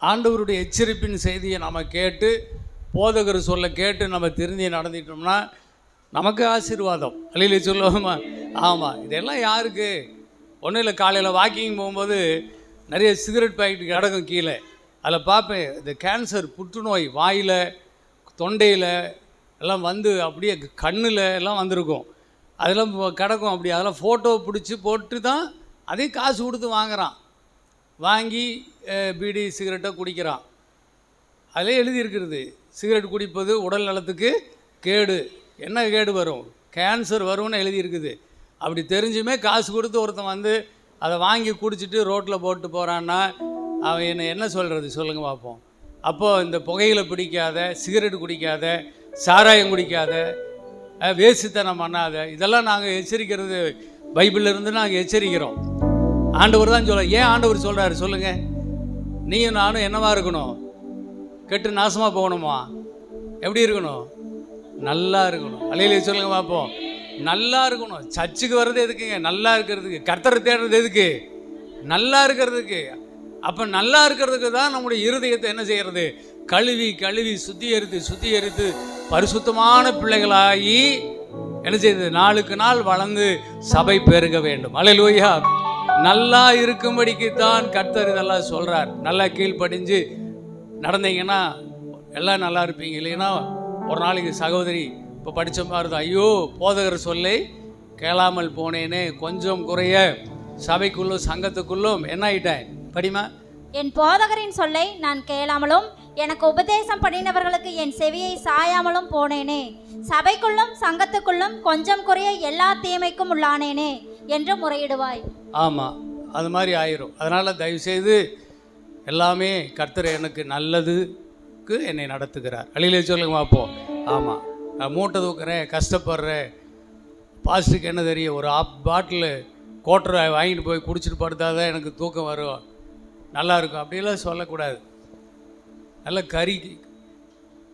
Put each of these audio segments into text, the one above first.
ஆண்டவருடைய எச்சரிப்பின் செய்தியை நம்ம கேட்டு போதகர் சொல்ல கேட்டு நம்ம திருந்தி நடந்துட்டோம்னா நமக்கு ஆசீர்வாதம். அல்லேலூயா சொல்லுவோமா? ஆமாம். இதெல்லாம் யாருக்கு? ஒன்றும் இல்லை, காலையில் வாக்கிங் போகும்போது நிறைய சிகரெட் பாக்கெட் கிடக்கும் கீழே. அதில் பார்ப்பேன், இந்த கேன்சர், புற்றுநோய் வாயில், தொண்டையில் எல்லாம் வந்து அப்படியே கண்ணில் எல்லாம் வந்திருக்கும். அதெல்லாம் கிடக்கும். அப்படி அதெல்லாம் ஃபோட்டோ பிடிச்சி போட்டு தான் அதையும் காசு கொடுத்து வாங்குகிறான். வாங்கி பீடி சிகரெட்டை குடிக்கிறான். அதிலே எழுதியிருக்கிறது, சிகரெட் குடிப்பது உடல் நலத்துக்கு கேடு. என்ன கேடு வரும்? கேன்சர் வரும்னு எழுதியிருக்குது. அப்படி தெரிஞ்சுமே காசு கொடுத்து ஒருத்தன் வந்து அதை வாங்கி குடிச்சிட்டு ரோட்டில் போட்டு போகிறான்னா அவன் என்ன சொல்கிறது சொல்லுங்கள் பார்ப்போம். அப்போது இந்த புகையில பிடிக்காத, சிகரெட் குடிக்காத, சாராயம் குடிக்காத, வேசித்தனம் பண்ணாத, இதெல்லாம் நாங்கள் எச்சரிக்கிறது பைபிளிலிருந்து நாங்கள் எச்சரிக்கிறோம். ஆண்டவர் தான் சொல்ல. ஏன் ஆண்டவர் சொல்கிறாரு சொல்லுங்கள்? நீயும் நானும் என்னவா இருக்கணும்? கெட்டு நாசமாக போகணுமா? எப்படி இருக்கணும்? நல்லா இருக்கணும். அல்லேலூயா சொல்லுங்க பார்ப்போம். நல்லா இருக்கணும். சர்ச்சுக்கு வர்றது எதுக்குங்க? நல்லா இருக்கிறதுக்கு. கர்த்தரை தேடுறது எதுக்கு? நல்லா இருக்கிறதுக்கு. அப்போ நல்லா இருக்கிறதுக்கு தான் நம்முடைய இருதயத்தை என்ன செய்கிறது? கழுவி கழுவி சுத்திகரித்து பரிசுத்தமான பிள்ளைகளாகி என்ன செய்யுது? நாளுக்கு நாள் வளர்ந்து சபை பெருக வேண்டும். அல்லேலூயா. நல்லா இருக்கும்படிக்கு தான் கர்த்தர் இதெல்லாம் சொல்கிறார். நல்லா கீழ்ப்படிஞ்சு நடந்தீங்கன்னா எல்லாம் நல்லா இருப்பீங்க. இல்லைன்னா ஒரு நாளைக்கு சகோதரி இப்போ படித்த மாதிரி தான், ஐயோ போதகர் சொல்லை கேளாமல் போனேனே, கொஞ்சம் குறைய சபைக்குள்ளும் சங்கத்துக்குள்ளும் என்ன ஆயிட்டேன்? படிமா. என் போதகரின் சொல்லை நான் கேளாமலும் எனக்கு உபதேசம் பண்ணினவர்களுக்கு என் செவியை சாயாமலும் போனேனே, சபைக்குள்ளும் சங்கத்துக்குள்ளும் கொஞ்சம் குறைய எல்லா தீமைக்கும் உள்ளானேனே என்று முறையிடுவாய். ஆமாம், அது மாதிரி ஆயிரும். அதனால் தயவுசெய்து எல்லாமே கர்த்தர் எனக்கு நல்லதுக்கு என்னை நடத்துகிறார். அல்லேலூயா சொல்லுங்க பார்ப்போம். ஆமாம், நான் மூட்டை தூக்குறேன், கஷ்டப்படுறேன், பாஸ்ட்டுக்கு என்ன தெரியும்? ஒரு பாட்டில் கோட்டரை வாங்கிட்டு போய் குடிச்சிட்டு படுத்தா தான் எனக்கு தூக்கம் வரும், நல்லா இருக்கும், அப்படியெல்லாம் சொல்லக்கூடாது. நல்ல கறி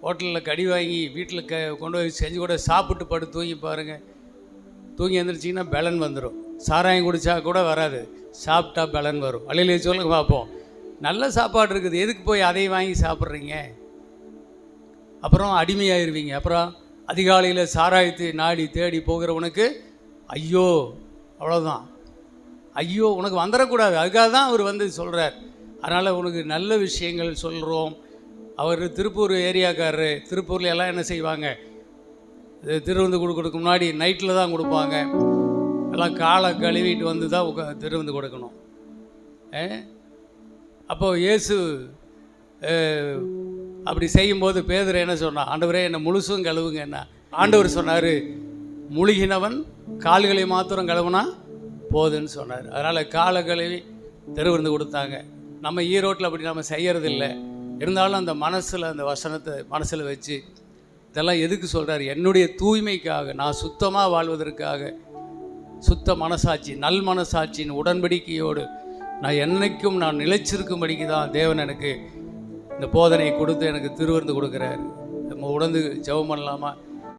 ஹோட்டலில் கறி வாங்கி வீட்டில் கொண்டு போய் செஞ்சு கூட சாப்பிட்டு படுத்து தூங்கி பாருங்கள். தூங்கி எழுந்திரிச்சிங்கன்னா பலன் வந்துடும். சாராயம் குடித்தா கூட வராது, சாப்பிட்டா பலன் வரும். அல்லேலூயா சொல்லுங்க பார்ப்போம். நல்ல சாப்பாடு இருக்குது, எதுக்கு போய் அதை வாங்கி சாப்பிட்றீங்க? அப்புறம் அடிமையாயிருவீங்க. அப்புறம் அதிகாலையில் சாராயத்தை நாடி தேடி போகிறவனுக்கு ஐயோ, அவ்வளோதான். ஐயோ, உனக்கு வந்துடக்கூடாது. அதுக்காக தான் அவர் வந்து சொல்கிறார். அதனால் உனக்கு நல்ல விஷயங்கள் சொல்கிறோம். அவர் திருப்பூர் ஏரியாக்காரரு. திருப்பூரில் எல்லாம் என்ன செய்வாங்க? திருவிருந்து கொடுக்கறதுக்கு முன்னாடி நைட்டில் தான் கொடுப்பாங்க. எல்லாம் காலை கழுவிட்டு வந்து தான் திருவிருந்து கொடுக்கணும். அப்போது இயேசு அப்படி செய்யும்போது பேதுரு என்ன சொன்னான்? ஆண்டவரே என்னை முழுசும் கழுவுங்க. என்ன ஆண்டவர் சொன்னார்? முழுகினவன் கால்களை மாத்திரம் கழுவுனா போதுன்னு சொன்னார். அதனால் காலை கழுவி திருவிருந்து கொடுத்தாங்க. நம்ம ஈரோட்டில் அப்படி நம்ம செய்யறதில்லை. இருந்தாலும் அந்த மனசில் அந்த வசனத்தை மனசில் வச்சு இதெல்லாம் எதுக்கு சொல்கிறார்? என்னுடைய தூய்மைக்காக, நான் சுத்தமாக வாழ்வதற்காக, சுத்த மனசாட்சி, நல் மனசாட்சியின் உடன்படிக்கையோடு நான் என்னைக்கும் நான் நிலைச்சிருக்கும்படிக்கு தான் தேவன் எனக்கு இந்த போதனையை கொடுத்து எனக்கு திருவிருந்து கொடுக்குறாரு. நம்ம உணர்ந்து ஜெபம் பண்ணலாமா?